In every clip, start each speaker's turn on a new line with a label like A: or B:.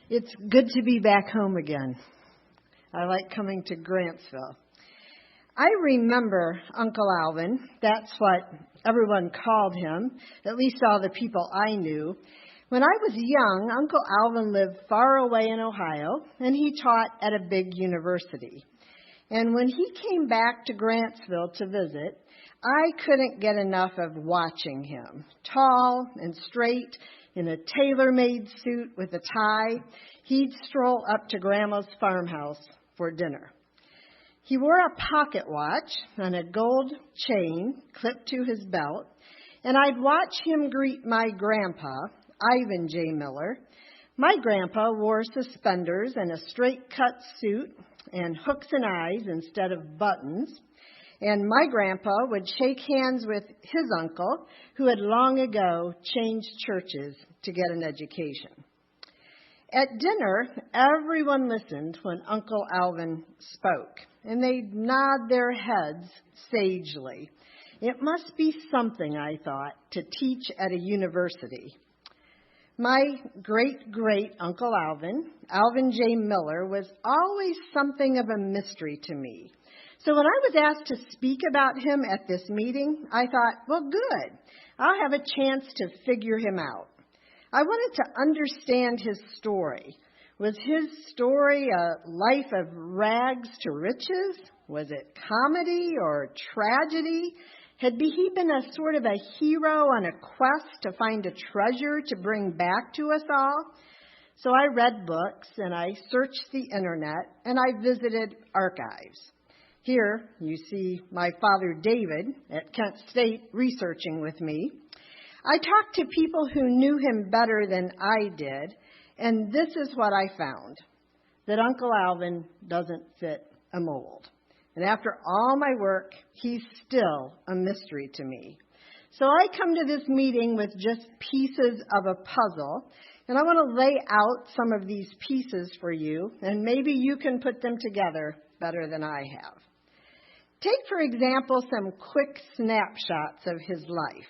A: It's good to be back home again. I like coming to Grantsville. I remember Uncle Alvin. That's what everyone called him, at least all the people I knew. When I was young, Uncle Alvin lived far away in Ohio, and he taught at a big university. And when he came back to Grantsville to visit, I couldn't get enough of watching him. Tall and straight, in a tailor-made suit with a tie, he'd stroll up to Grandma's farmhouse for dinner. He wore a pocket watch and a gold chain clipped to his belt, and I'd watch him greet my grandpa, Ivan J. Miller. My grandpa wore suspenders and a straight-cut suit and hooks and eyes instead of buttons. And my grandpa would shake hands with his uncle, who had long ago changed churches to get an education. At dinner, everyone listened when Uncle Alvin spoke, and they'd nod their heads sagely. It must be something, I thought, to teach at a university. My great-great-Uncle Alvin, Alvin J. Miller, was always something of a mystery to me. So when I was asked to speak about him at this meeting, I thought, well, good. I'll have a chance to figure him out. I wanted to understand his story. Was his story a life of rags to riches? Was it comedy or tragedy? Had he been a sort of a hero on a quest to find a treasure to bring back to us all? So I read books, and I searched the internet, and I visited archives. Here you see my father David at Kent State researching with me. I talked to people who knew him better than I did, and this is what I found, that Uncle Alvin doesn't fit a mold. And after all my work, he's still a mystery to me. So I come to this meeting with just pieces of a puzzle, and I want to lay out some of these pieces for you, and maybe you can put them together better than I have. Take, for example, some quick snapshots of his life.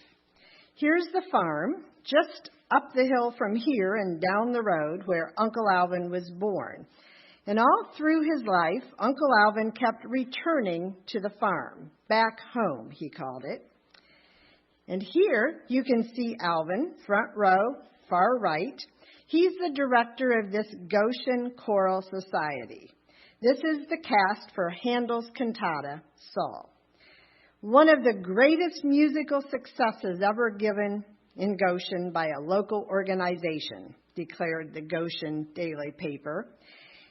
A: Here's the farm, just up the hill from here and down the road where Uncle Alvin was born. And all through his life, Uncle Alvin kept returning to the farm, back home, he called it. And here you can see Alvin, front row, far right. He's the director of this Goshen Choral Society. This is the cast for Handel's cantata, Saul. One of the greatest musical successes ever given in Goshen by a local organization, declared the Goshen Daily Paper.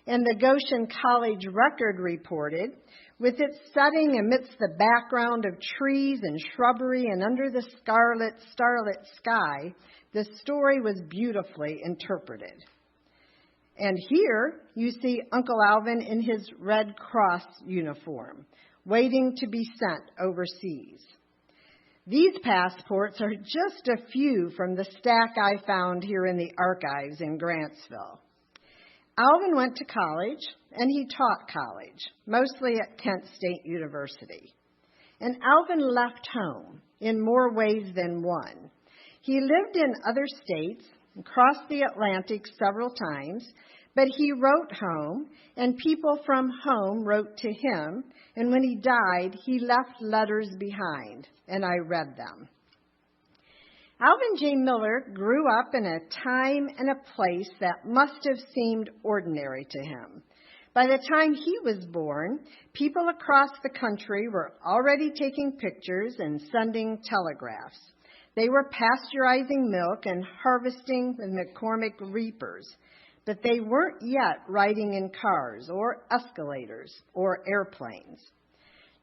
A: And the Goshen College Record reported, with its setting amidst the background of trees and shrubbery and under the starlit sky, the story was beautifully interpreted. And here you see Uncle Alvin in his Red Cross uniform, waiting to be sent overseas. These passports are just a few from the stack I found here in the archives in Grantsville. Alvin went to college, and he taught college, mostly at Kent State University. And Alvin left home in more ways than one. He lived in other states, crossed the Atlantic several times, but he wrote home, and people from home wrote to him, and when he died, he left letters behind, and I read them. Alvin J. Miller grew up in a time and a place that must have seemed ordinary to him. By the time he was born, people across the country were already taking pictures and sending telegraphs. They were pasteurizing milk and harvesting with McCormick reapers, but they weren't yet riding in cars or escalators or airplanes.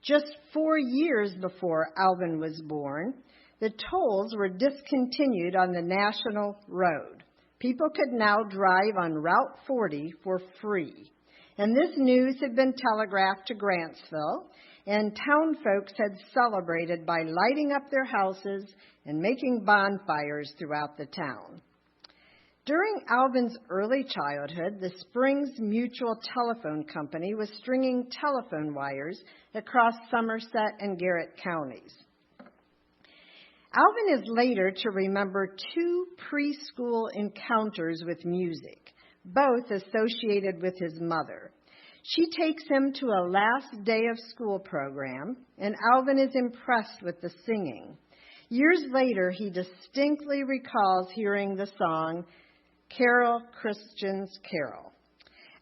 A: Just 4 years before Alvin was born, the tolls were discontinued on the national road. People could now drive on Route 40 for free. And this news had been telegraphed to Grantsville, and town folks had celebrated by lighting up their houses and making bonfires throughout the town. During Alvin's early childhood, the Springs Mutual Telephone Company was stringing telephone wires across Somerset and Garrett counties. Alvin is later to remember 2 preschool encounters with music, both associated with his mother. She takes him to a last day of school program, and Alvin is impressed with the singing. Years later, he distinctly recalls hearing the song, "Carol, Christians, Carol."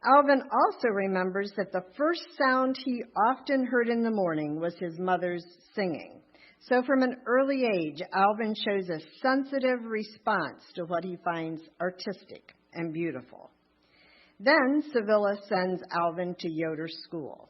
A: Alvin also remembers that the first sound he often heard in the morning was his mother's singing. So from an early age, Alvin shows a sensitive response to what he finds artistic and beautiful. Then Phyllis sends Alvin to Yoder School.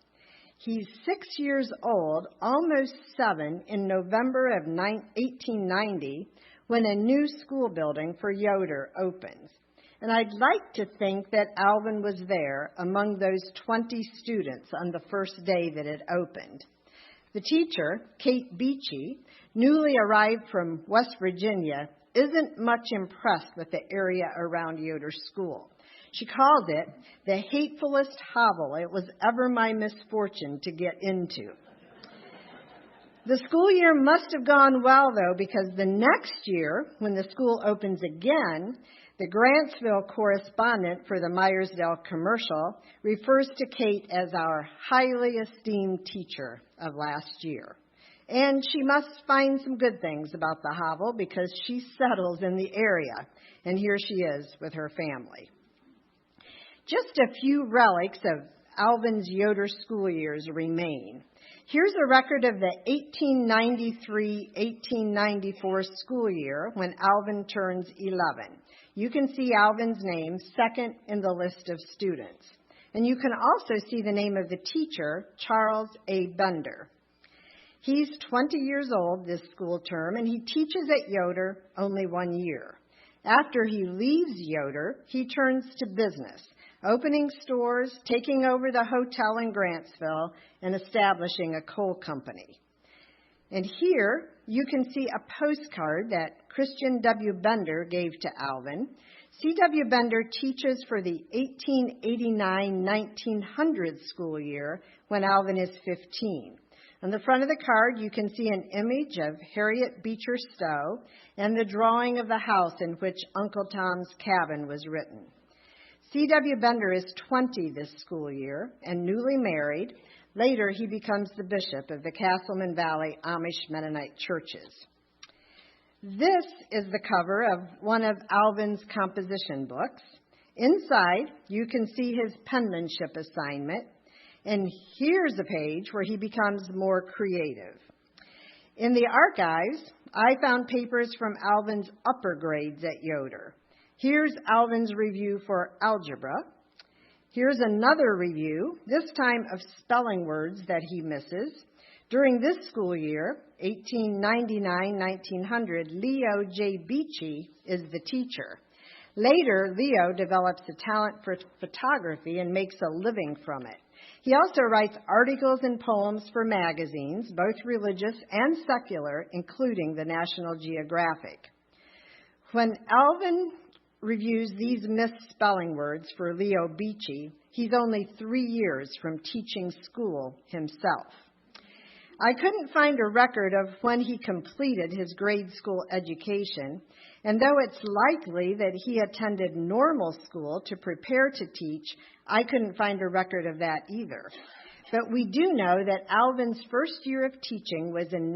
A: He's 6 years old, almost 7, in November of 1890, when a new school building for Yoder opens. And I'd like to think that Alvin was there among those 20 students on the first day that it opened. The teacher, Kate Beachy, newly arrived from West Virginia, isn't much impressed with the area around Yoder School. She called it the hatefulest hovel it was ever my misfortune to get into. The school year must have gone well, though, because the next year, when the school opens again, the Grantsville correspondent for the Myersdale Commercial refers to Kate as our highly esteemed teacher of last year. And she must find some good things about the hovel because she settles in the area, and here she is with her family. Just a few relics of Alvin's Yoder school years remain. Here's a record of the 1893-1894 school year when Alvin turns 11. You can see Alvin's name second in the list of students. And you can also see the name of the teacher, Charles A. Bender. He's 20 years old this school term, and he teaches at Yoder only 1 year. After he leaves Yoder, he turns to business, opening stores, taking over the hotel in Grantsville, and establishing a coal company. And here you can see a postcard that Christian W. Bender gave to Alvin. C.W. Bender teaches for the 1889-1900 school year when Alvin is 15. On the front of the card, you can see an image of Harriet Beecher Stowe and the drawing of the house in which Uncle Tom's Cabin was written. C.W. Bender is 20 this school year and newly married. Later, he becomes the bishop of the Casselman Valley Amish Mennonite churches. This is the cover of one of Alvin's composition books. Inside, you can see his penmanship assignment. And here's a page where he becomes more creative. In the archives, I found papers from Alvin's upper grades at Yoder. Here's Alvin's review for algebra. Here's another review, this time of spelling words that he misses. During this school year, 1899-1900, Leo J. Beachy is the teacher. Later, Leo develops a talent for photography and makes a living from it. He also writes articles and poems for magazines, both religious and secular, including the National Geographic. When Alvin reviews these misspelling words for Leo Beachy, he's only 3 years from teaching school himself. I couldn't find a record of when he completed his grade school education, and though it's likely that he attended normal school to prepare to teach, I couldn't find a record of that either. But we do know that Alvin's first year of teaching was in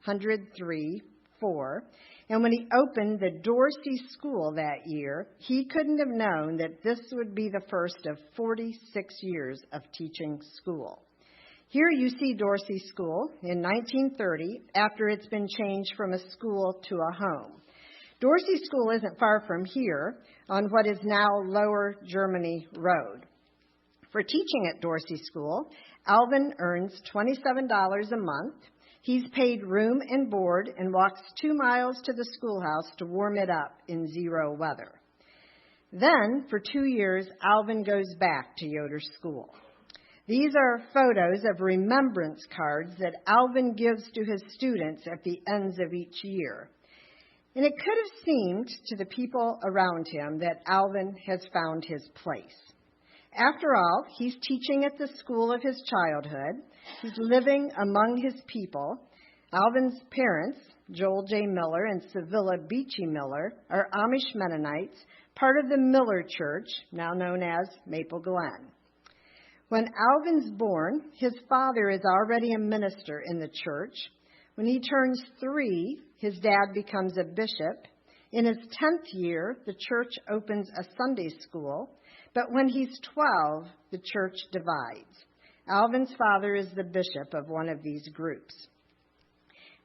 A: 1903-04, and when he opened the Dorsey School that year, he couldn't have known that this would be the first of 46 years of teaching school. Here you see Dorsey School in 1930 after it's been changed from a school to a home. Dorsey School isn't far from here on what is now Lower Germany Road. For teaching at Dorsey School, Alvin earns $27 a month. He's paid room and board and walks 2 miles to the schoolhouse to warm it up in 0 weather. Then, for 2 years, Alvin goes back to Yoder School. These are photos of remembrance cards that Alvin gives to his students at the ends of each year. And it could have seemed to the people around him that Alvin has found his place. After all, he's teaching at the school of his childhood. He's living among his people. Alvin's parents, Joel J. Miller and Sevilla Beachy Miller, are Amish Mennonites, part of the Miller Church, now known as Maple Glen. When Alvin's born, his father is already a minister in the church. When he turns 3, his dad becomes a bishop. In his 10th year, the church opens a Sunday school, but when he's 12, the church divides. Alvin's father is the bishop of one of these groups.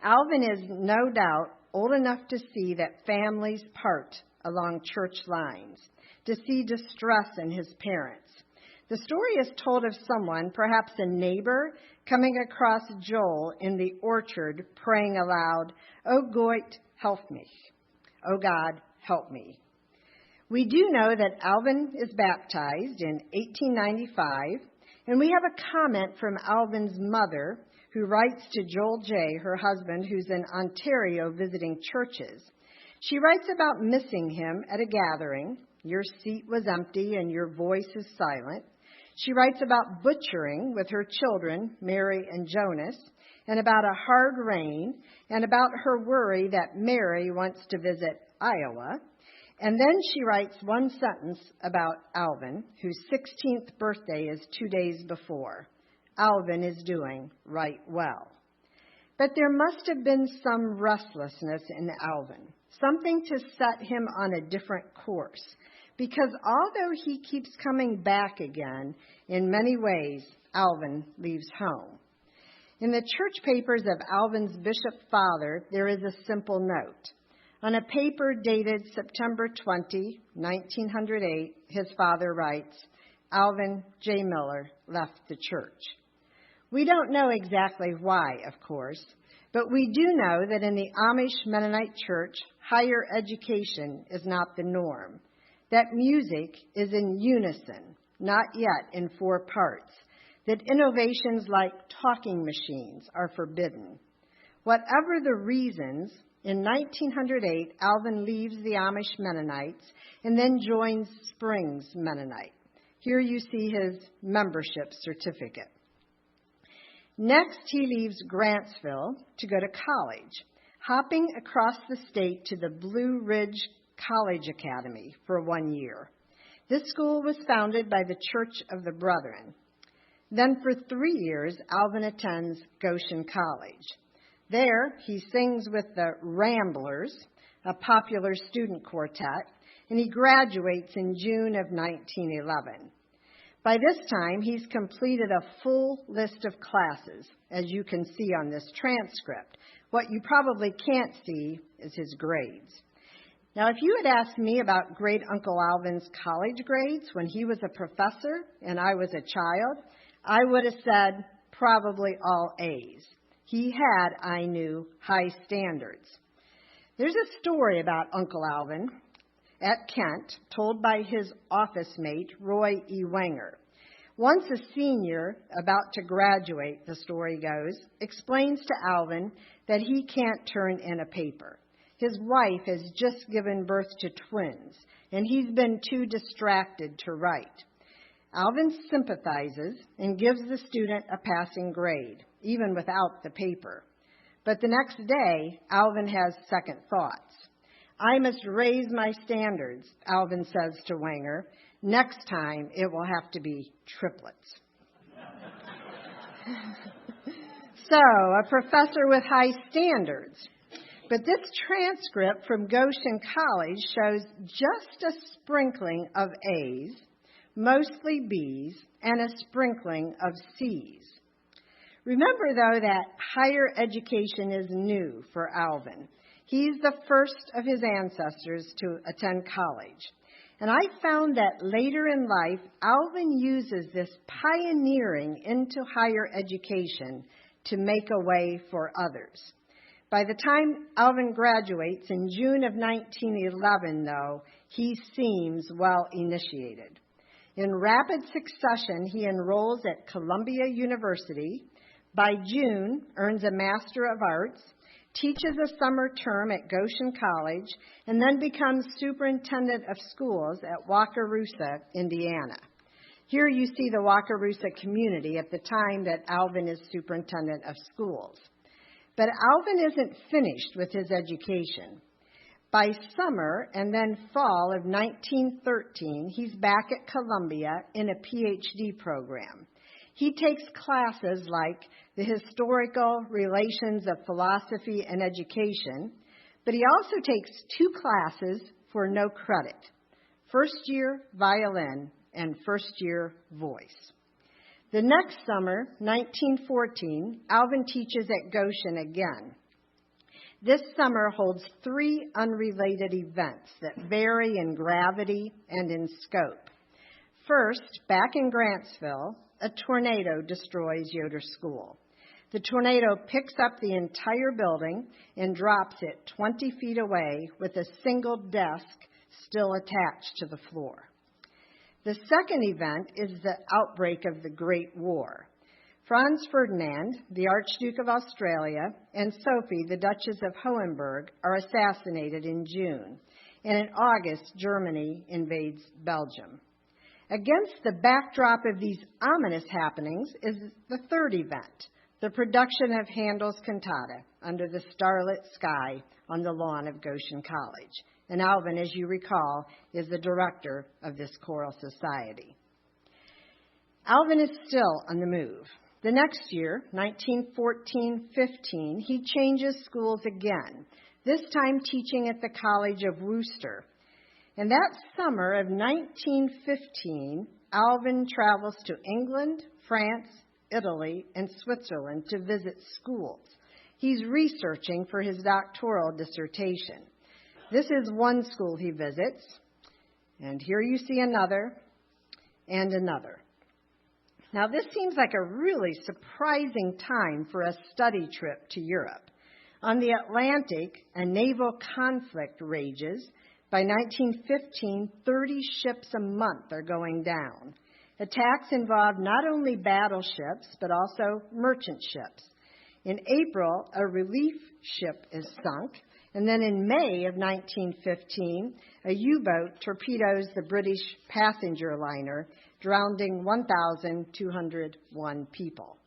A: Alvin is no doubt old enough to see that families part along church lines, to see distress in his parents. The story is told of someone, perhaps a neighbor, coming across Joel in the orchard praying aloud, "Oh, Goit, help me. Oh, God, help me." We do know that Alvin is baptized in 1895, and we have a comment from Alvin's mother, who writes to Joel J., her husband, who's in Ontario visiting churches. She writes about missing him at a gathering. "Your seat was empty and your voice is silent." She writes about butchering with her children, Mary and Jonas, and about a hard rain, and about her worry that Mary wants to visit Iowa. And then she writes one sentence about Alvin, whose 16th birthday is 2 days before. Alvin is doing right well. But there must have been some restlessness in Alvin, something to set him on a different course. Because although he keeps coming back again, in many ways, Alvin leaves home. In the church papers of Alvin's bishop father, there is a simple note. On a paper dated September 20, 1908, his father writes, "Alvin J. Miller left the church." We don't know exactly why, of course, but we do know that in the Amish Mennonite church, higher education is not the norm. That music is in unison, not yet in 4 parts, that innovations like talking machines are forbidden. Whatever the reasons, in 1908, Alvin leaves the Amish Mennonites and then joins Springs Mennonite. Here you see his membership certificate. Next, he leaves Grantsville to go to college, hopping across the state to the Blue Ridge College Academy for 1 year. This school was founded by the Church of the Brethren. Then for 3 years, Alvin attends Goshen College. There, he sings with the Ramblers, a popular student quartet, and he graduates in June of 1911. By this time, he's completed a full list of classes, as you can see on this transcript. What you probably can't see is his grades. Now, if you had asked me about Great Uncle Alvin's college grades when he was a professor and I was a child, I would have said probably all A's. He had, I knew, high standards. There's a story about Uncle Alvin at Kent, told by his office mate, Roy E. Wenger. Once a senior, about to graduate, the story goes, explains to Alvin that he can't turn in a paper. His wife has just given birth to twins, and he's been too distracted to write. Alvin sympathizes and gives the student a passing grade, even without the paper. But the next day, Alvin has second thoughts. "I must raise my standards," Alvin says to Wenger. "Next time, it will have to be triplets." So, a professor with high standards. But this transcript from Goshen College shows just a sprinkling of A's, mostly B's, and a sprinkling of C's. Remember, though, that higher education is new for Alvin. He's the first of his ancestors to attend college. And I found that later in life, Alvin uses this pioneering into higher education to make a way for others. By the time Alvin graduates in June of 1911, though, he seems well initiated. In rapid succession, he enrolls at Columbia University. By June, earns a Master of Arts, teaches a summer term at Goshen College, and then becomes superintendent of schools at Wakarusa, Indiana. Here you see the Wakarusa community at the time that Alvin is superintendent of schools. But Alvin isn't finished with his education. By summer and then fall of 1913, he's back at Columbia in a PhD program. He takes classes like the historical relations of philosophy and education, but he also takes 2 classes for no credit: first year violin and first year voice. The next summer, 1914, Alvin teaches at Goshen again. This summer holds 3 unrelated events that vary in gravity and in scope. First, back in Grantsville, a tornado destroys Yoder School. The tornado picks up the entire building and drops it 20 feet away with a single desk still attached to the floor. The second event is the outbreak of the Great War. Franz Ferdinand, the Archduke of Australia, and Sophie, the Duchess of Hohenberg, are assassinated in June, and in August, Germany invades Belgium. Against the backdrop of these ominous happenings is the third event, the production of Handel's cantata, Under the Starlit Sky, on the lawn of Goshen College. And Alvin, as you recall, is the director of this choral society. Alvin is still on the move. The next year, 1914-15, he changes schools again, this time teaching at the College of Worcester. And that summer of 1915, Alvin travels to England, France, Italy, and Switzerland to visit schools. He's researching for his doctoral dissertation. This is one school he visits, and here you see another and another. Now, this seems like a really surprising time for a study trip to Europe. On the Atlantic, a naval conflict rages. By 1915, 30 ships a month are going down. Attacks involve not only battleships, but also merchant ships. In April, a relief ship is sunk, and then in May of 1915, a U-boat torpedoes the British passenger liner, drowning 1,201 people.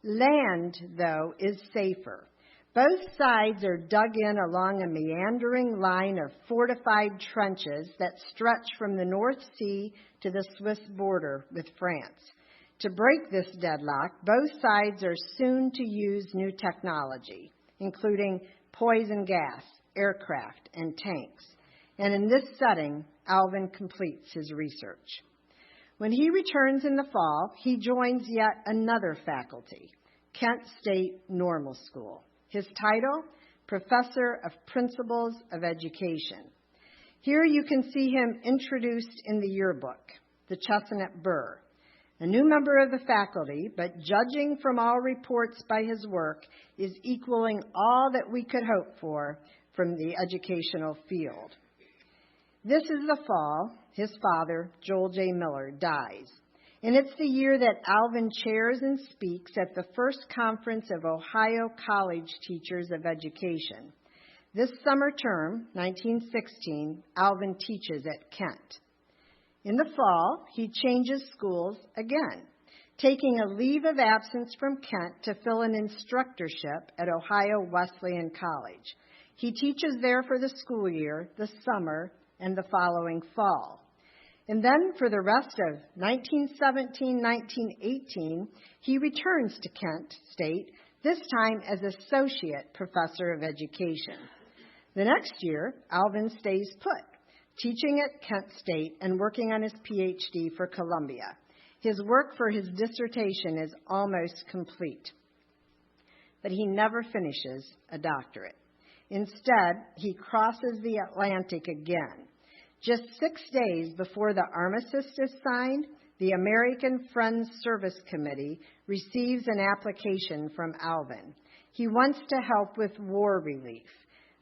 A: Land, though, is safer. Both sides are dug in along a meandering line of fortified trenches that stretch from the North Sea to the Swiss border with France. To break this deadlock, both sides are soon to use new technology, including poison gas, aircraft, and tanks. And in this setting, Alvin completes his research. When he returns in the fall, he joins yet another faculty, Kent State Normal School. His title, Professor of Principles of Education. Here you can see him introduced in the yearbook, the Chestnut Burr, a new member of the faculty, but judging from all reports by his work, is equaling all that we could hope for from the educational field. This is the fall his father, Joel J. Miller, dies. And it's the year that Alvin chairs and speaks at the first conference of Ohio College Teachers of Education. This summer term, 1916, Alvin teaches at Kent. In the fall, he changes schools again, taking a leave of absence from Kent to fill an instructorship at Ohio Wesleyan College. He teaches there for the school year, the summer, and the following fall. And then for the rest of 1917-1918, he returns to Kent State, this time as Associate Professor of Education. The next year, Alvin stays put, teaching at Kent State and working on his PhD for Columbia. His work for his dissertation is almost complete, but he never finishes a doctorate. Instead, he crosses the Atlantic again. Just 6 days before the armistice is signed, the American Friends Service Committee receives an application from Alvin. He wants to help with war relief.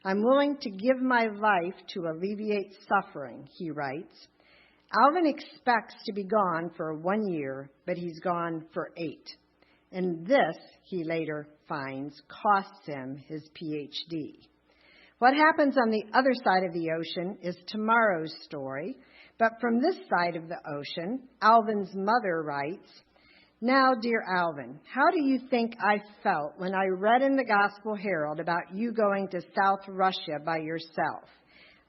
A: I'm willing to give my life to alleviate suffering, he writes. Alvin expects to be gone for 1 year, but he's gone for 8. And this, he later finds, costs him his PhD. What happens on the other side of the ocean is tomorrow's story, but from this side of the ocean, Alvin's mother writes, Now, dear Alvin, how do you think I felt when I read in the Gospel Herald about you going to South Russia by yourself?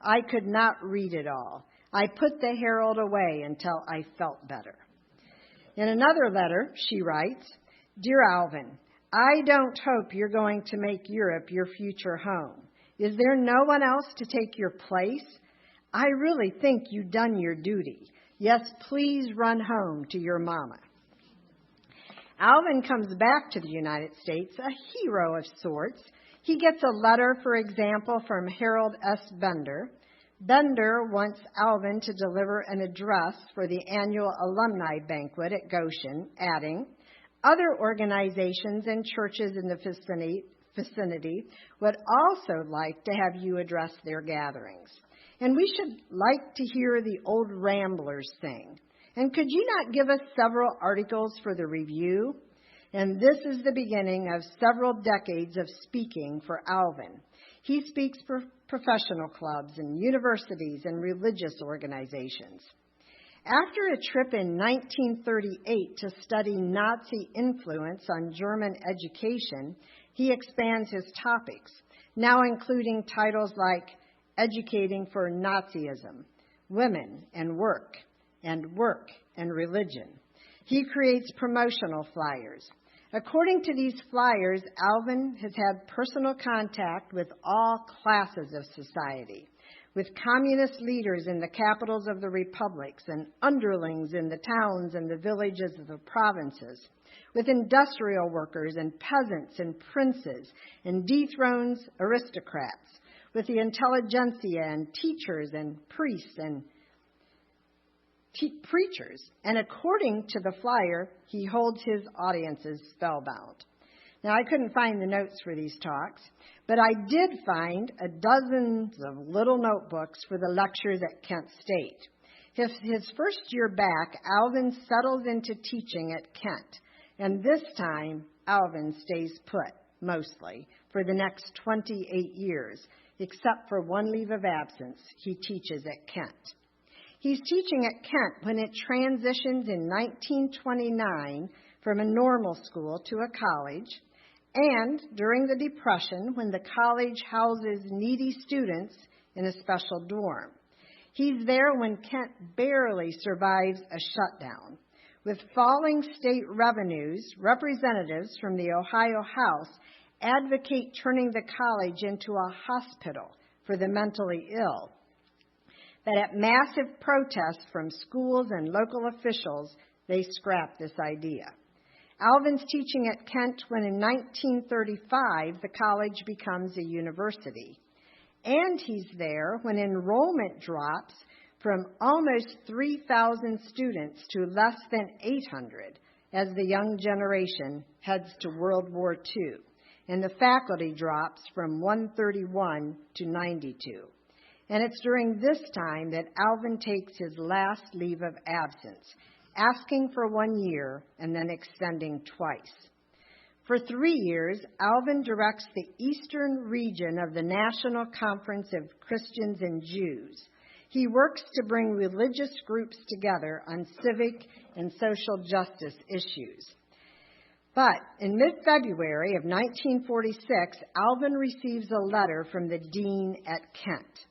A: I could not read it all. I put the Herald away until I felt better. In another letter, she writes, Dear Alvin, I don't hope you're going to make Europe your future home. Is there no one else to take your place? I really think you've done your duty. Yes, please run home to your mama. Alvin comes back to the United States, a hero of sorts. He gets a letter, for example, from Harold S. Bender. Bender wants Alvin to deliver an address for the annual alumni banquet at Goshen, adding, other organizations and churches in the vicinity would also like to have you address their gatherings. And we should like to hear the old Ramblers sing. And could you not give us several articles for the review? And this is the beginning of several decades of speaking for Alvin. He speaks for professional clubs and universities and religious organizations. After a trip in 1938 to study Nazi influence on German education, he expands his topics, now including titles like Educating for Nazism, Women and Work and Religion. He creates promotional flyers. According to these flyers, Alvin has had personal contact with all classes of society, with communist leaders in the capitals of the republics and underlings in the towns and the villages of the provinces, with industrial workers and peasants and princes and dethroned aristocrats, with the intelligentsia and teachers and priests and preachers. And according to the flyer, he holds his audiences spellbound. Now, I couldn't find the notes for these talks, but I did find dozens of little notebooks for the lectures at Kent State. His first year back, Alvin settles into teaching at Kent, and this time, Alvin stays put, mostly, for the next 28 years, except for one leave of absence. He teaches at Kent. He's teaching at Kent when it transitions in 1929 from a normal school to a college, and during the Depression when the college houses needy students in a special dorm. He's there when Kent barely survives a shutdown. With falling state revenues, representatives from the Ohio House advocate turning the college into a hospital for the mentally ill. But at massive protests from schools and local officials, they scrap this idea. Alvin's teaching at Kent when in 1935 the college becomes a university. And he's there when enrollment drops from almost 3,000 students to less than 800 as the young generation heads to World War II. And the faculty drops from 131 to 92. And it's during this time that Alvin takes his last leave of absence, asking for 1 year and then extending twice. For 3 years, Alvin directs the eastern region of the National Conference of Christians and Jews. He works to bring religious groups together on civic and social justice issues. But in mid-February of 1946, Alvin receives a letter from the dean at Kent.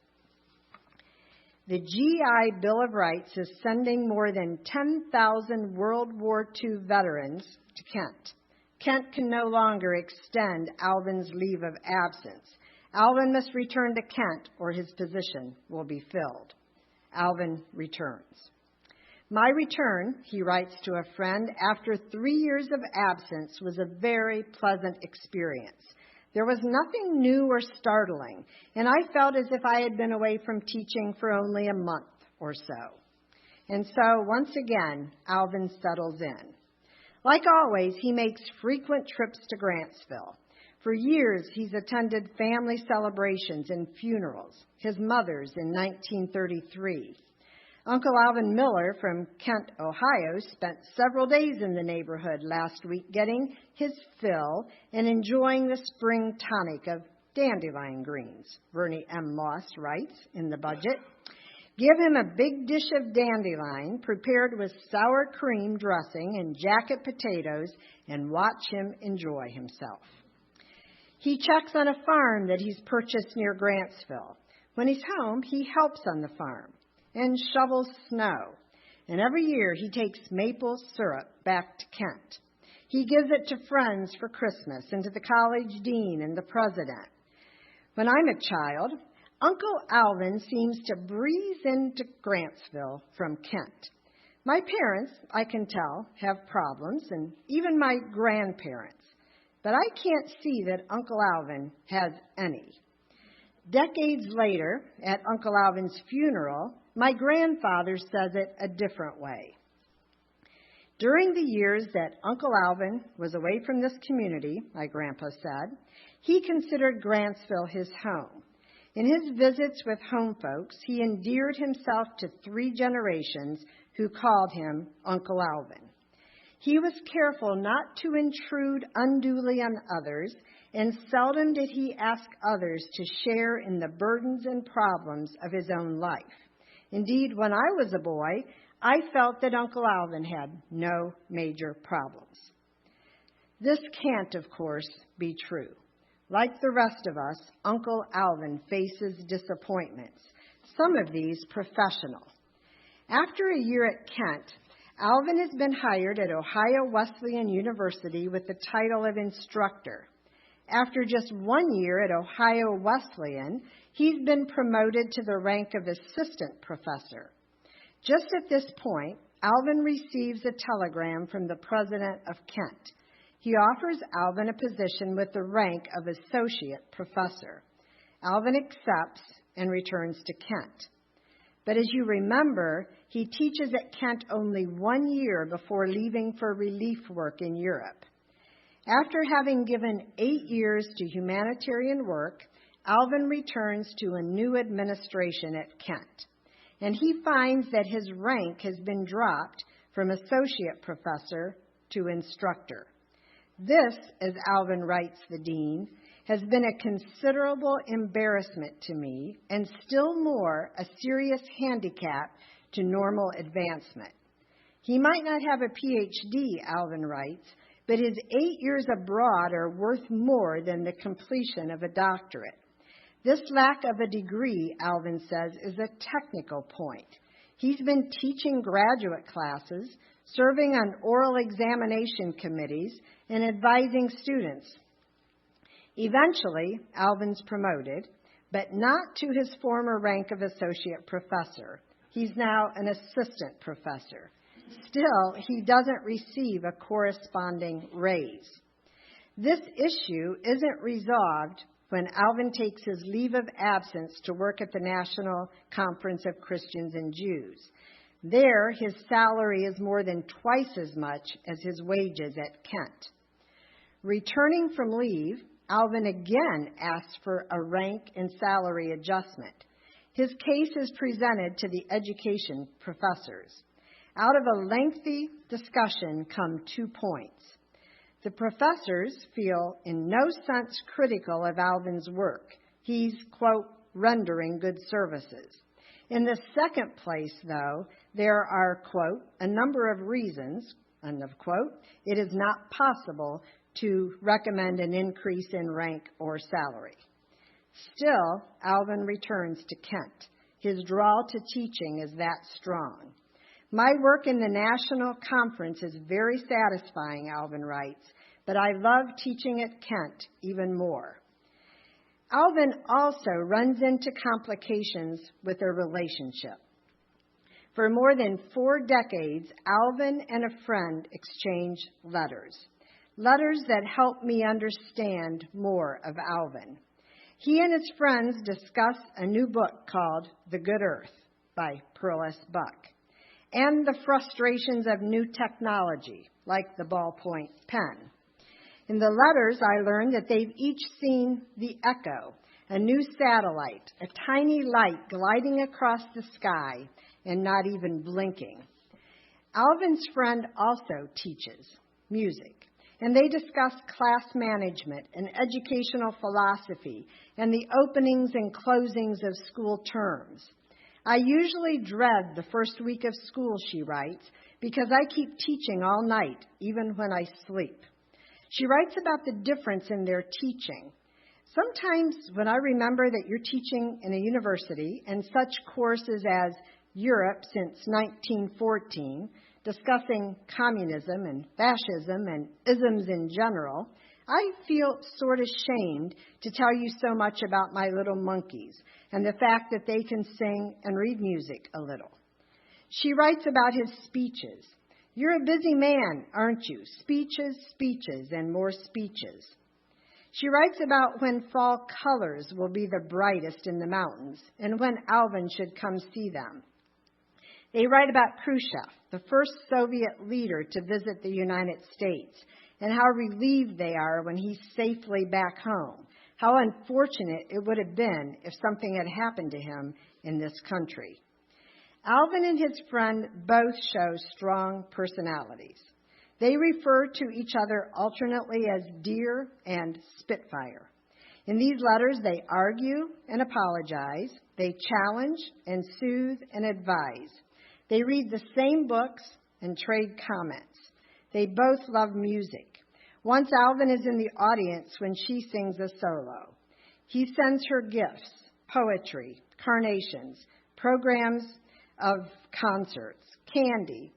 A: The GI Bill of Rights is sending more than 10,000 World War II veterans to Kent. Kent can no longer extend Alvin's leave of absence. Alvin must return to Kent or his position will be filled. Alvin returns. My return, he writes to a friend, after 3 years of absence was a very pleasant experience. There was nothing new or startling, and I felt as if I had been away from teaching for only a month or so. And so, once again, Alvin settles in. Like always, he makes frequent trips to Grantsville. For years, he's attended family celebrations and funerals, his mother's in 1933. Uncle Alvin Miller from Kent, Ohio, spent several days in the neighborhood last week getting his fill and enjoying the spring tonic of dandelion greens, Bernie M. Moss writes in the budget. Give him a big dish of dandelion prepared with sour cream dressing and jacket potatoes and watch him enjoy himself. He checks on a farm that he's purchased near Grantsville. When he's home, he helps on the farm and shovels snow. And every year he takes maple syrup back to Kent. He gives it to friends for Christmas and to the college dean and the president. When I'm a child, Uncle Alvin seems to breeze into Grantsville from Kent. My parents, I can tell, have problems, and even my grandparents. But I can't see that Uncle Alvin has any. Decades later, at Uncle Alvin's funeral, my grandfather says it a different way. During the years that Uncle Alvin was away from this community, my grandpa said, he considered Grantsville his home. In his visits with home folks, he endeared himself to 3 generations who called him Uncle Alvin. He was careful not to intrude unduly on others, and seldom did he ask others to share in the burdens and problems of his own life. Indeed, when I was a boy, I felt that Uncle Alvin had no major problems. This can't, of course, be true. Like the rest of us, Uncle Alvin faces disappointments, some of these professional. After a year at Kent, Alvin has been hired at Ohio Wesleyan University with the title of instructor. After just 1 year at Ohio Wesleyan, he's been promoted to the rank of assistant professor. Just at this point, Alvin receives a telegram from the president of Kent. He offers Alvin a position with the rank of associate professor. Alvin accepts and returns to Kent. But as you remember, he teaches at Kent only 1 year before leaving for relief work in Europe. After having given 8 years to humanitarian work, Alvin returns to a new administration at Kent. And he finds that his rank has been dropped from associate professor to instructor. This, as Alvin writes the dean, has been a considerable embarrassment to me and still more a serious handicap to normal advancement. He might not have a PhD, Alvin writes, but his 8 years abroad are worth more than the completion of a doctorate. This lack of a degree, Alvin says, is a technical point. He's been teaching graduate classes, serving on oral examination committees, and advising students. Eventually, Alvin's promoted, but not to his former rank of associate professor. He's now an assistant professor. Still, he doesn't receive a corresponding raise. This issue isn't resolved when Alvin takes his leave of absence to work at the National Conference of Christians and Jews. There, his salary is more than twice as much as his wages at Kent. Returning from leave, Alvin again asks for a rank and salary adjustment. His case is presented to the education professors. Out of a lengthy discussion come 2 points. The professors feel in no sense critical of Alvin's work. He's, quote, rendering good services. In the second place, though, there are, quote, a number of reasons, end of quote, it is not possible to recommend an increase in rank or salary. Still, Alvin returns to Kent. His draw to teaching is that strong. My work in the national conference is very satisfying, Alvin writes, but I love teaching at Kent even more. Alvin also runs into complications with their relationship. For more than 4 decades, Alvin and a friend exchange letters that help me understand more of Alvin. He and his friends discuss a new book called The Good Earth by Phyllis and the frustrations of new technology, like the ballpoint pen. In the letters, I learned that they've each seen the Echo, a new satellite, a tiny light gliding across the sky and not even blinking. Alvin's friend also teaches music, and they discuss class management and educational philosophy and the openings and closings of school terms. I usually dread the first week of school, she writes, because I keep teaching all night, even when I sleep. She writes about the difference in their teaching. Sometimes when I remember that you're teaching in a university and such courses as Europe since 1914, discussing communism and fascism and isms in general, I feel sort of shamed to tell you so much about my little monkeys and the fact that they can sing and read music a little. She writes about his speeches. You're a busy man, aren't you? Speeches, speeches, and more speeches. She writes about when fall colors will be the brightest in the mountains and when Alvin should come see them. They write about Khrushchev, the first Soviet leader to visit the United States, and how relieved they are when he's safely back home, how unfortunate it would have been if something had happened to him in this country. Alvin and his friend both show strong personalities. They refer to each other alternately as Dear and Spitfire. In these letters, they argue and apologize. They challenge and soothe and advise. They read the same books and trade comments. They both love music. Once Alvin is in the audience when she sings a solo. He sends her gifts, poetry, carnations, programs of concerts, candy,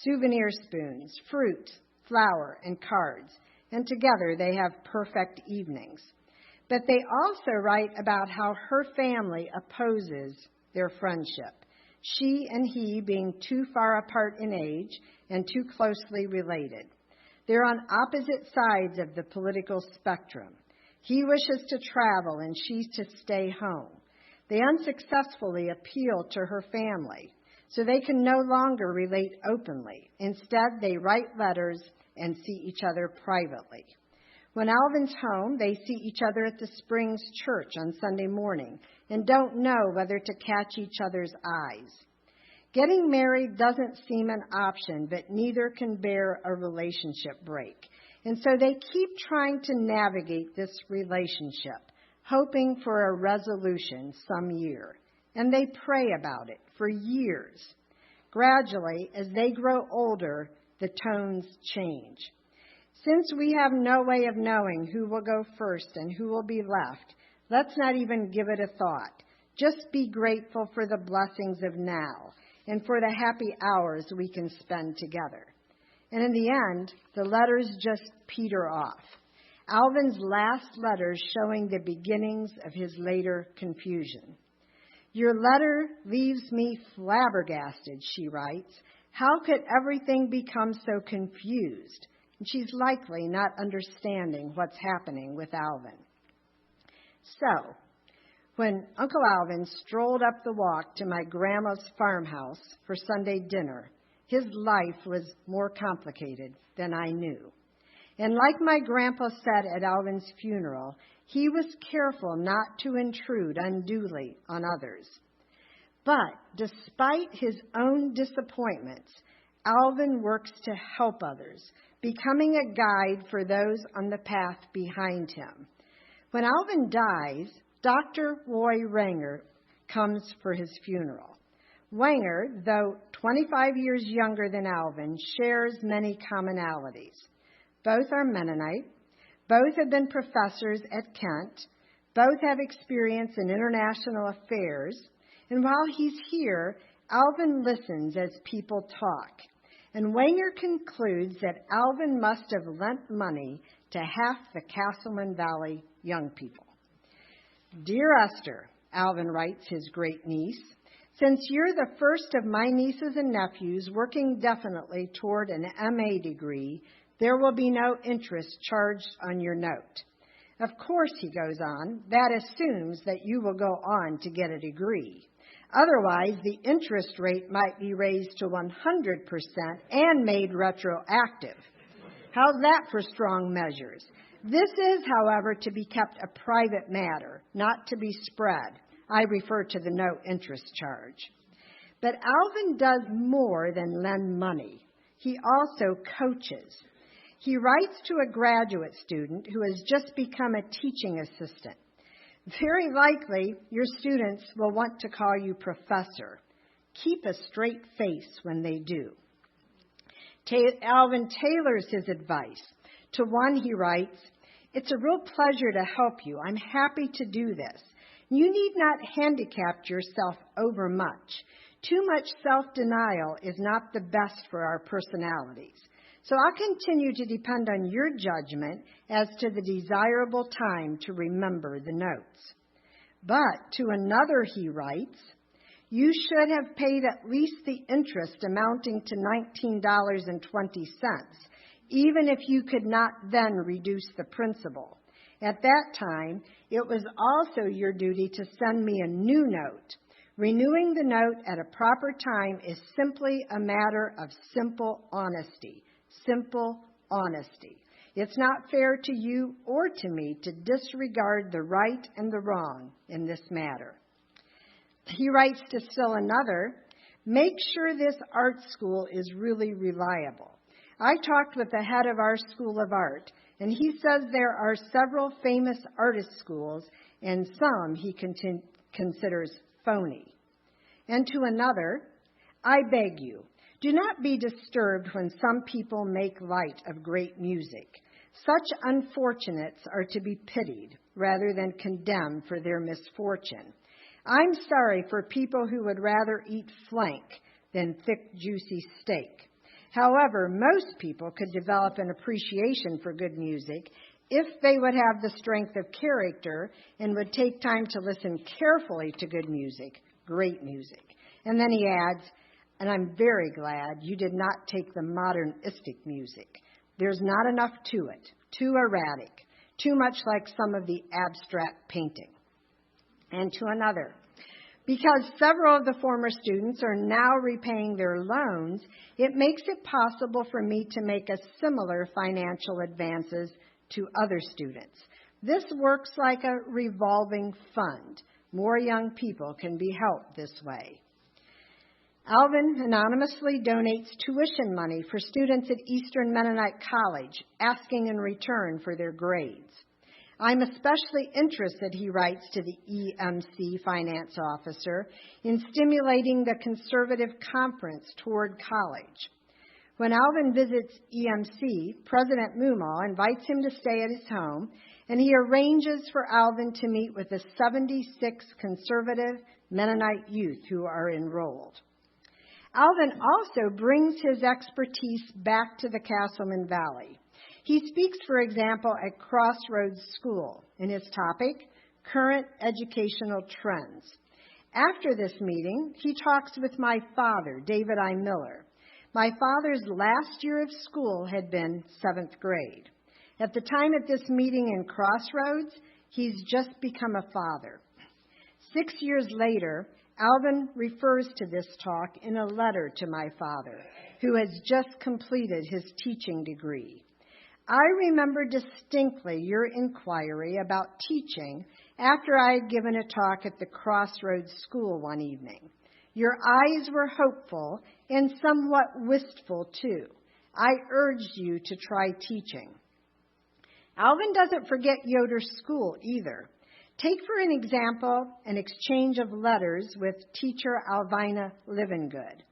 A: souvenir spoons, fruit, flour, and cards. And together they have perfect evenings. But they also write about how her family opposes their friendship. She and he being too far apart in age and too closely related. They're on opposite sides of the political spectrum. He wishes to travel and she's to stay home. They unsuccessfully appeal to her family, so they can no longer relate openly. Instead, they write letters and see each other privately. When Alvin's home, they see each other at the Springs Church on Sunday morning and don't know whether to catch each other's eyes. Getting married doesn't seem an option, but neither can bear a relationship break. And so they keep trying to navigate this relationship, hoping for a resolution some year. And they pray about it for years. Gradually, as they grow older, the tones change. Since we have no way of knowing who will go first and who will be left, let's not even give it a thought. Just be grateful for the blessings of now and for the happy hours we can spend together. And in the end, the letters just peter off. Alvin's last letters showing the beginnings of his later confusion. Your letter leaves me flabbergasted, she writes. How could everything become so confused? And she's likely not understanding what's happening with Alvin. So, when Uncle Alvin strolled up the walk to my grandma's farmhouse for Sunday dinner, his life was more complicated than I knew. And like my grandpa said at Alvin's funeral, he was careful not to intrude unduly on others. But despite his own disappointments, Alvin works to help others, becoming a guide for those on the path behind him. When Alvin dies, Dr. Roy Ranger comes for his funeral. Wanger, though 25 years younger than Alvin, shares many commonalities. Both are Mennonite. Both have been professors at Kent. Both have experience in international affairs. And while he's here, Alvin listens as people talk. And Wanger concludes that Alvin must have lent money to half the Casselman Valley young people. Dear Esther, Alvin writes his great niece, since you're the first of my nieces and nephews working definitely toward an MA degree, there will be no interest charged on your note. Of course, he goes on, that assumes that you will go on to get a degree. Otherwise, the interest rate might be raised to 100% and made retroactive. How's that for strong measures? This is, however, to be kept a private matter, not to be spread. I refer to the no interest charge. But Alvin does more than lend money. He also coaches. He writes to a graduate student who has just become a teaching assistant. Very likely, your students will want to call you professor. Keep a straight face when they do. Alvin tailors his advice. To one, he writes, "It's a real pleasure to help you. I'm happy to do this. You need not handicap yourself overmuch. Too much self-denial is not the best for our personalities. So I'll continue to depend on your judgment as to the desirable time to remember the notes." But to another he writes, "You should have paid at least the interest amounting to $19.20, even if you could not then reduce the principal. At that time, it was also your duty to send me a new note. Renewing the note at a proper time is simply a matter of simple honesty. Simple honesty. It's not fair to you or to me to disregard the right and the wrong in this matter." He writes to still another, "Make sure this art school is really reliable. I talked with the head of our School of Art, and he says there are several famous artist schools, and some he considers phony." And to another, "I beg you, do not be disturbed when some people make light of great music. Such unfortunates are to be pitied rather than condemned for their misfortune. I'm sorry for people who would rather eat flank than thick, juicy steak. However, most people could develop an appreciation for good music if they would have the strength of character and would take time to listen carefully to good music, great music." And then he adds, "And I'm very glad you did not take the modernistic music. There's not enough to it, too erratic, too much like some of the abstract painting." And to another, "Because several of the former students are now repaying their loans, it makes it possible for me to make a similar financial advances to other students. This works like a revolving fund. More young people can be helped this way." Alvin anonymously donates tuition money for students at Eastern Mennonite College, asking in return for their grades. "I'm especially interested," he writes to the EMC finance officer, "in stimulating the conservative conference toward college." When Alvin visits EMC, President Mumal invites him to stay at his home, and he arranges for Alvin to meet with the 76 conservative Mennonite youth who are enrolled. Alvin also brings his expertise back to the Casselman Valley. He speaks, for example, at Crossroads School in his topic, Current Educational Trends. After this meeting, he talks with my father, David I. Miller. My father's last year of school had been 7th grade. At the time at this meeting in Crossroads, he's just become a father. 6 years later, Alvin refers to this talk in a letter to my father, who has just completed his teaching degree. "I remember distinctly your inquiry about teaching after I had given a talk at the Crossroads School one evening. Your eyes were hopeful and somewhat wistful, too. I urged you to try teaching." Alvin doesn't forget Yoder School either. Take, for an example, an exchange of letters with teacher Alvina Livingood.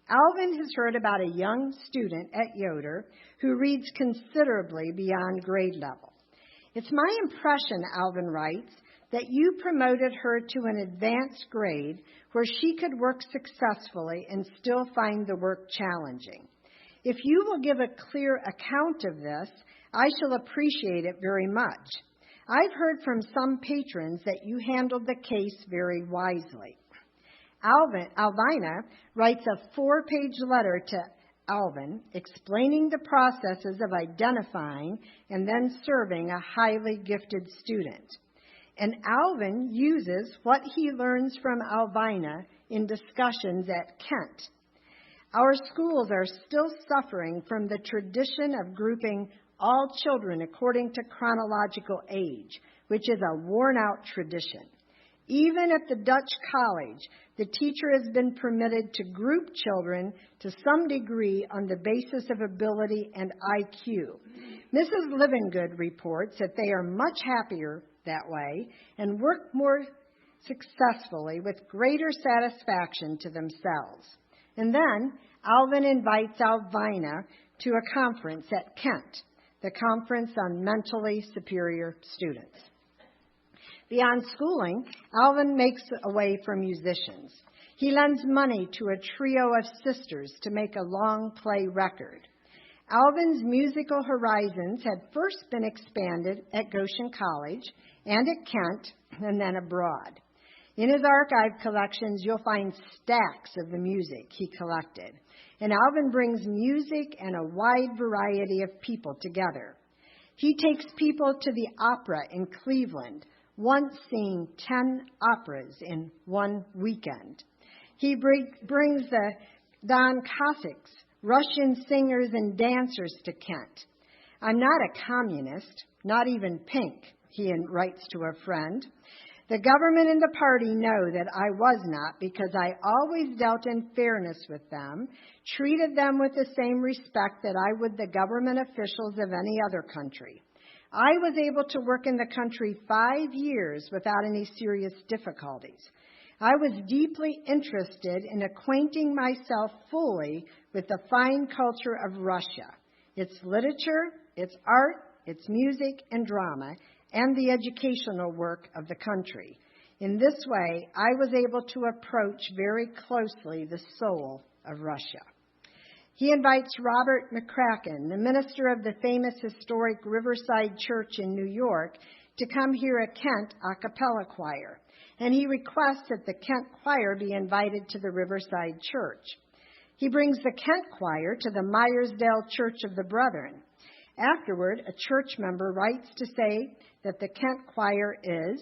A: Alvin has heard about a young student at Yoder who reads considerably beyond grade level. "It's my impression," Alvin writes, "that you promoted her to an advanced grade where she could work successfully and still find the work challenging. If you will give a clear account of this, I shall appreciate it very much. I've heard from some patrons that you handled the case very wisely." Alvina writes a 4-page letter to Alvin explaining the processes of identifying and then serving a highly gifted student. And Alvin uses what he learns from Alvina in discussions at Kent. Our schools are still suffering from the tradition of grouping all children according to chronological age, which is a worn-out tradition. Even at the Dutch college, the teacher has been permitted to group children to some degree on the basis of ability and IQ. Mrs. Livingood reports that they are much happier that way and work more successfully with greater satisfaction to themselves. And then Alvin invites Alvina to a conference at Kent, the Conference on Mentally Superior Students. Beyond schooling, Alvin makes a way for musicians. He lends money to a trio of sisters to make a long play record. Alvin's musical horizons had first been expanded at Goshen College and at Kent and then abroad. In his archive collections, you'll find stacks of the music he collected. And Alvin brings music and a wide variety of people together. He takes people to the opera in Cleveland, once seeing 10 operas in one weekend. He brings the Don Cossacks, Russian singers and dancers to Kent. I'm not a communist, not even pink, he writes to a friend. The government and the party know that I was not, because I always dealt in fairness with them, treated them with the same respect that I would the government officials of any other country. I was able to work in the country 5 years without any serious difficulties. I was deeply interested in acquainting myself fully with the fine culture of Russia, its literature, its art, its music and drama, and the educational work of the country. In this way, I was able to approach very closely the soul of Russia. He invites Robert McCracken, the minister of the famous historic Riverside Church in New York, to come hear a Kent a cappella choir, and he requests that the Kent choir be invited to the Riverside Church. He brings the Kent choir to the Myersdale Church of the Brethren. Afterward, a church member writes to say that the Kent choir is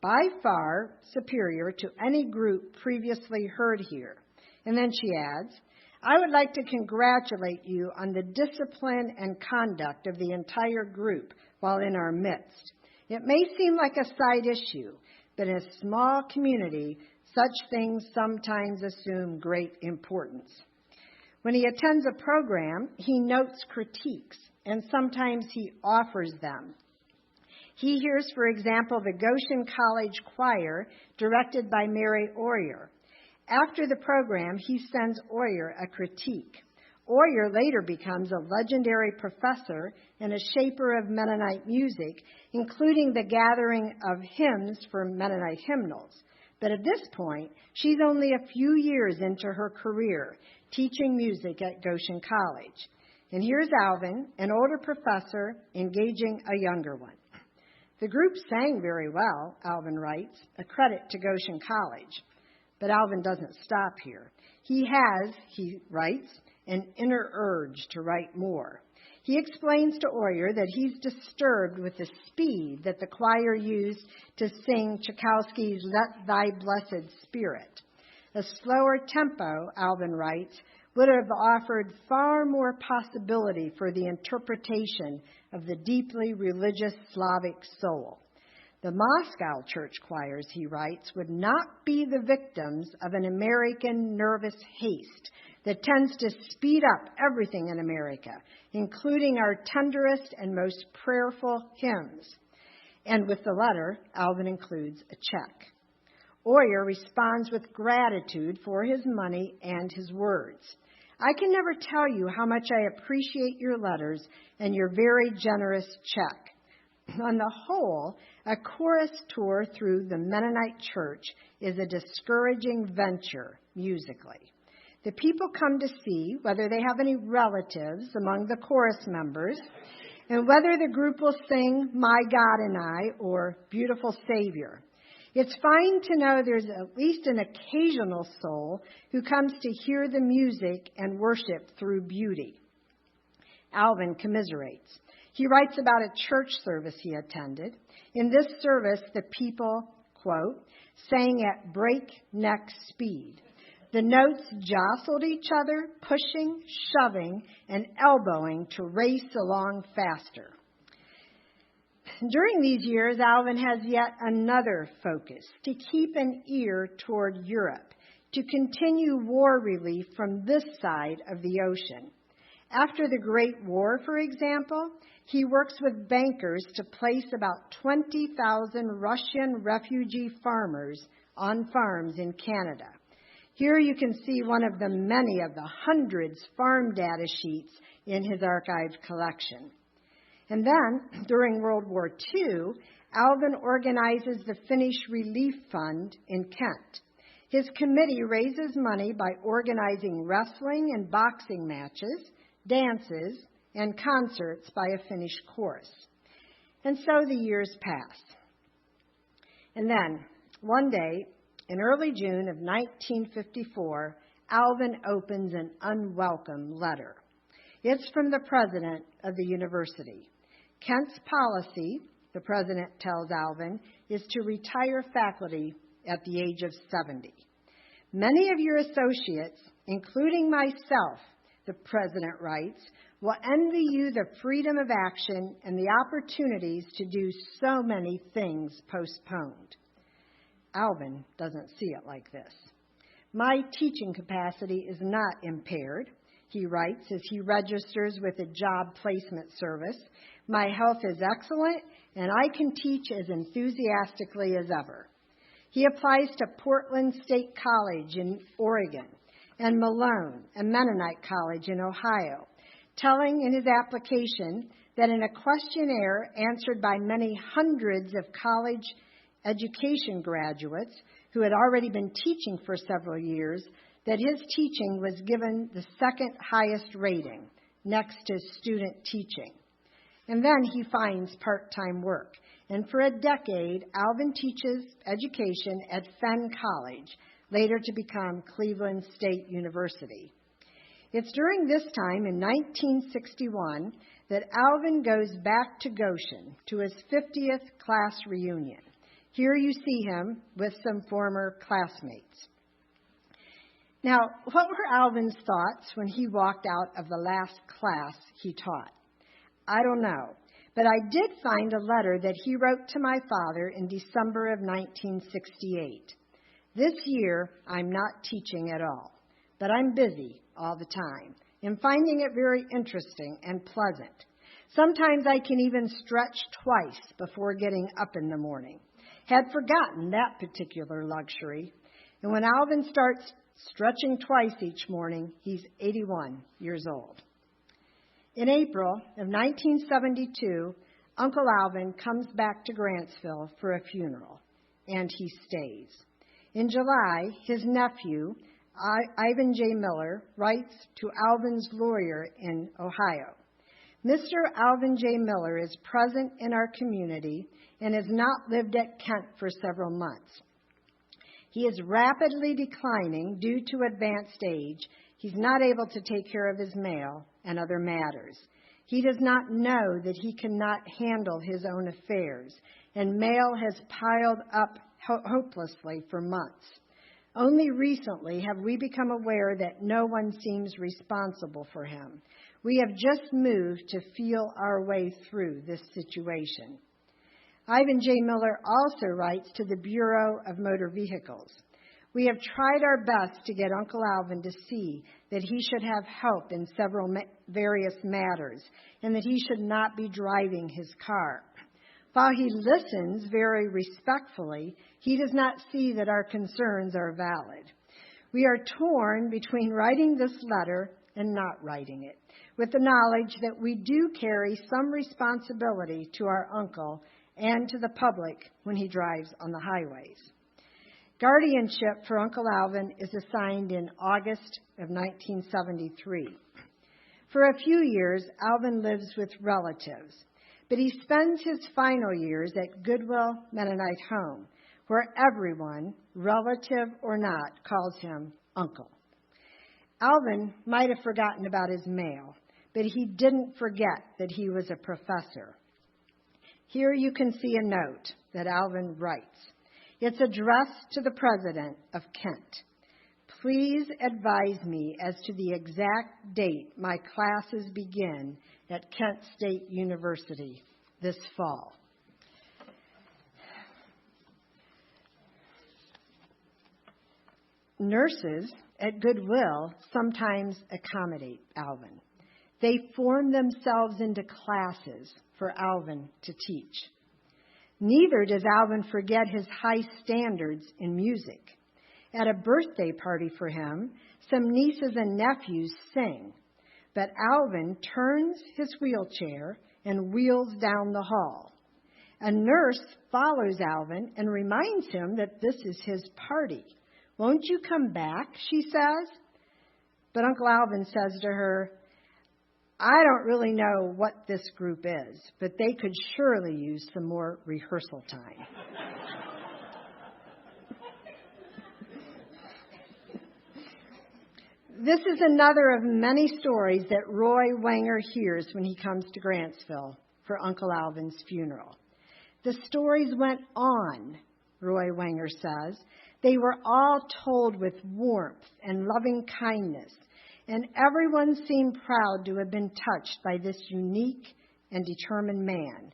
A: by far superior to any group previously heard here. And then she adds, I would like to congratulate you on the discipline and conduct of the entire group while in our midst. It may seem like a side issue, but in a small community, such things sometimes assume great importance. When he attends a program, he notes critiques, and sometimes he offers them. He hears, for example, the Goshen College Choir, directed by Mary Oyer. After the program, he sends Oyer a critique. Oyer later becomes a legendary professor and a shaper of Mennonite music, including the gathering of hymns for Mennonite hymnals. But at this point, she's only a few years into her career, teaching music at Goshen College. And here's Alvin, an older professor, engaging a younger one. The group sang very well, Alvin writes, a credit to Goshen College. But Alvin doesn't stop here. He has, he writes, an inner urge to write more. He explains to Oyer that he's disturbed with the speed that the choir used to sing Tchaikovsky's Let Thy Blessed Spirit. A slower tempo, Alvin writes, would have offered far more possibility for the interpretation of the deeply religious Slavic soul. The Moscow church choirs, he writes, would not be the victims of an American nervous haste that tends to speed up everything in America, including our tenderest and most prayerful hymns. And with the letter, Alvin includes a check. Oyer responds with gratitude for his money and his words. I can never tell you how much I appreciate your letters and your very generous check. On the whole, a chorus tour through the Mennonite church is a discouraging venture musically. The people come to see whether they have any relatives among the chorus members and whether the group will sing My God and I or Beautiful Savior. It's fine to know there's at least an occasional soul who comes to hear the music and worship through beauty. Alvin commiserates. He writes about a church service he attended. In this service, the people, quote, sang at breakneck speed. The notes jostled each other, pushing, shoving, and elbowing to race along faster. During these years, Alvin has yet another focus, to keep an ear toward Europe, to continue war relief from this side of the ocean. After the Great War, for example, he works with bankers to place about 20,000 Russian refugee farmers on farms in Canada. Here you can see one of the many of the hundreds farm data sheets in his archived collection. And then, during World War II, Alvin organizes the Finnish Relief Fund in Kent. His committee raises money by organizing wrestling and boxing matches, dances, and concerts by a Finnish chorus. And so the years pass. And then, one day, in early June of 1954, Alvin opens an unwelcome letter. It's from the president of the university. Kent's policy, the president tells Alvin, is to retire faculty at the age of 70. Many of your associates, including myself, the president writes, will envy you the freedom of action and the opportunities to do so many things postponed. Alvin doesn't see it like this. My teaching capacity is not impaired, he writes as he registers with a job placement service. My health is excellent, and I can teach as enthusiastically as ever. He applies to Portland State College in Oregon and Malone, a Mennonite college in Ohio, telling in his application that in a questionnaire answered by many hundreds of college education graduates who had already been teaching for several years, that his teaching was given the second highest rating, next to student teaching. And then he finds part-time work. And for a decade, Alvin teaches education at Fenn College, later to become Cleveland State University. It's during this time, in 1961, that Alvin goes back to Goshen to his 50th class reunion. Here you see him with some former classmates. Now, what were Alvin's thoughts when he walked out of the last class he taught? I don't know, but I did find a letter that he wrote to my father in December of 1968. This year, I'm not teaching at all, but I'm busy all the time and finding it very interesting and pleasant. Sometimes I can even stretch twice before getting up in the morning. Had forgotten that particular luxury. And when Alvin starts stretching twice each morning, he's 81 years old. In April of 1972, Uncle Alvin comes back to Grantsville for a funeral, and he stays. In July, his nephew, Ivan J. Miller, writes to Alvin's lawyer in Ohio. Mr. Alvin J. Miller is present in our community and has not lived at Kent for several months. He is rapidly declining due to advanced age. He's not able to take care of his mail and other matters. He does not know that he cannot handle his own affairs, and mail has piled up hopelessly for months. Only recently have we become aware that no one seems responsible for him. We have just moved to feel our way through this situation. Ivan J. Miller also writes to the Bureau of Motor Vehicles. We have tried our best to get Uncle Alvin to see that he should have help in several various matters and that he should not be driving his car. While he listens very respectfully, he does not see that our concerns are valid. We are torn between writing this letter and not writing it, with the knowledge that we do carry some responsibility to our uncle and to the public when he drives on the highways. Guardianship for Uncle Alvin is assigned in August of 1973. For a few years, Alvin lives with relatives, but he spends his final years at Goodwill Mennonite Home, where everyone, relative or not, calls him Uncle. Alvin might have forgotten about his mail, but he didn't forget that he was a professor. Here you can see a note that Alvin writes. It's addressed to the president of Kent. Please advise me as to the exact date my classes begin at Kent State University this fall. Nurses at Goodwill sometimes accommodate Alvin. They formed themselves into classes for Alvin to teach. Neither does Alvin forget his high standards in music. At a birthday party for him, some nieces and nephews sing, but Alvin turns his wheelchair and wheels down the hall. A nurse follows Alvin and reminds him that this is his party. "Won't you come back?" she says. But Uncle Alvin says to her, "I don't really know what this group is, but they could surely use some more rehearsal time." This is another of many stories that Roy Wenger hears when he comes to Grantsville for Uncle Alvin's funeral. The stories went on, Roy Wenger says. They were all told with warmth and loving kindness, and everyone seemed proud to have been touched by this unique and determined man,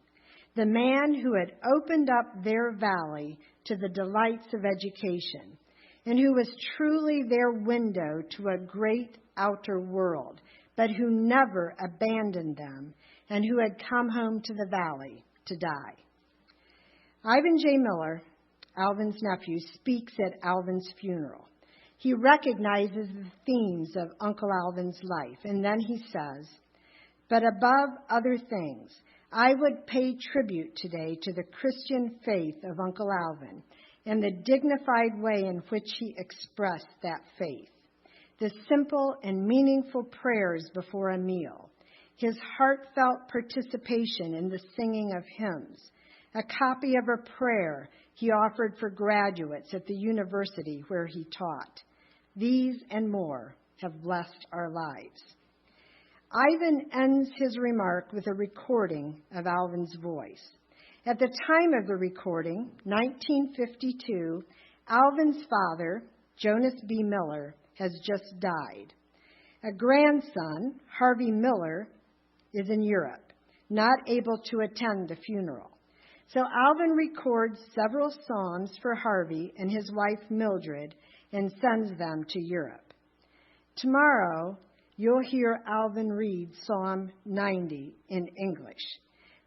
A: the man who had opened up their valley to the delights of education, and who was truly their window to a great outer world, but who never abandoned them, and who had come home to the valley to die. Ivan J. Miller, Alvin's nephew, speaks at Alvin's funeral. He recognizes the themes of Uncle Alvin's life, and then he says, "But above other things, I would pay tribute today to the Christian faith of Uncle Alvin and the dignified way in which he expressed that faith. The simple and meaningful prayers before a meal, his heartfelt participation in the singing of hymns, a copy of a prayer he offered for graduates at the university where he taught. These and more have blessed our lives." Ivan ends his remark with a recording of Alvin's voice. At the time of the recording, 1952, Alvin's father, Jonas B. Miller, has just died. A grandson, Harvey Miller, is in Europe, not able to attend the funeral. So Alvin records several psalms for Harvey and his wife Mildred and sends them to Europe. Tomorrow, you'll hear Alvin read Psalm 90 in English.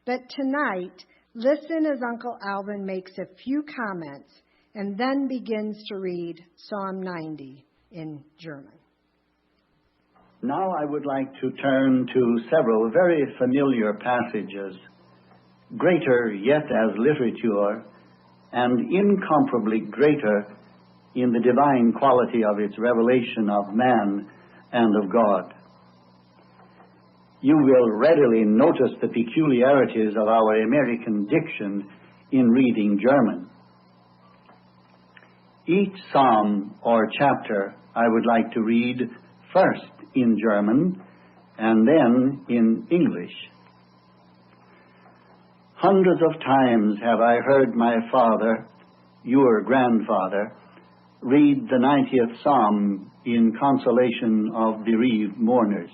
A: But tonight, listen as Uncle Alvin makes a few comments and then begins to read Psalm 90 in German.
B: Now I would like to turn to several very familiar passages, greater yet as literature, and incomparably greater in the divine quality of its revelation of man and of God. You will readily notice the peculiarities of our American diction in reading German. Each psalm or chapter I would like to read first in German and then in English. Hundreds of times have I heard my father, your grandfather, read the 90th Psalm in consolation of bereaved mourners.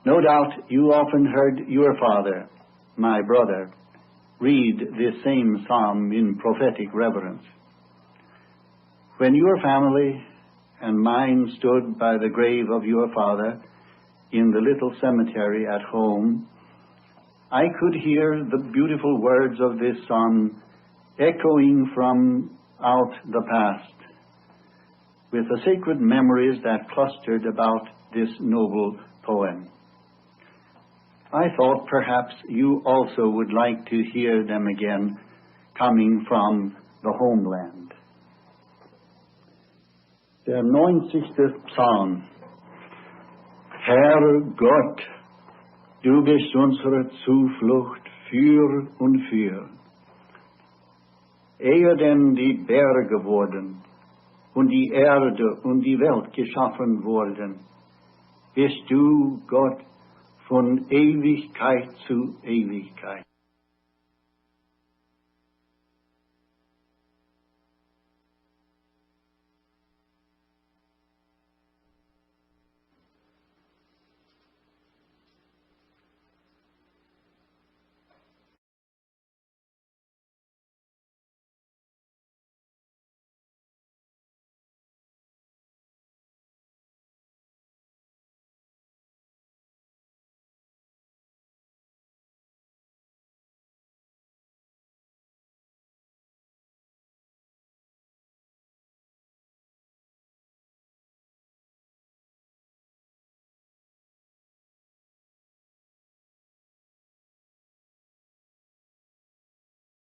B: No doubt you often heard your father, my brother, read this same psalm in prophetic reverence. When your family and mine stood by the grave of your father in the little cemetery at home, I could hear the beautiful words of this psalm echoing from out the past, with the sacred memories that clustered about this noble poem. I thought perhaps you also would like to hear them again, coming from the homeland. Der 90. Psalm. Herr Gott, du bist unsere Zuflucht für und für. Ehe denn die Berge wurden und die Erde und die Welt geschaffen wurden, bist du Gott von Ewigkeit zu Ewigkeit.